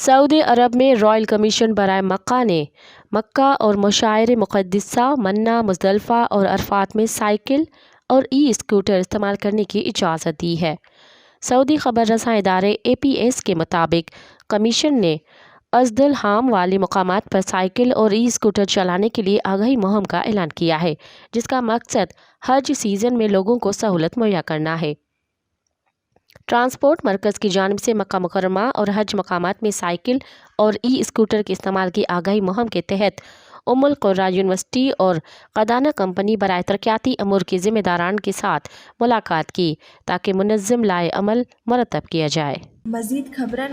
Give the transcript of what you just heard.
سعودی عرب میں Royal commission برائے مکہ نے مکہ اور مشاعر مقدسہ منہ، مزدلفہ اور عرفات میں سائیکل اور ای اسکوٹر استعمال کرنے کی اجازت دی ہے۔ سعودی خبر رساں ادارے APS کے مطابق کمیشن نے ازدحام والے مقامات پر سائیکل اور ای اسکوٹر چلانے کے لیے آگاہی مہم کا اعلان کیا ہے، جس کا مقصد حج سیزن میں لوگوں کو سہولت مہیا کرنا ہے۔ ٹرانسپورٹ مرکز کی جانب سے مکہ مکرمہ اور حج مقامات میں سائیکل اور ای اسکوٹر کے استعمال کی آگاہی مہم کے تحت القرا یونیورسٹی اور قدانہ کمپنی برائے ترقیاتی امور کے ذمہ داران کے ساتھ ملاقات کی تاکہ منظم لائے عمل مرتب کیا جائے۔ مزید خبرن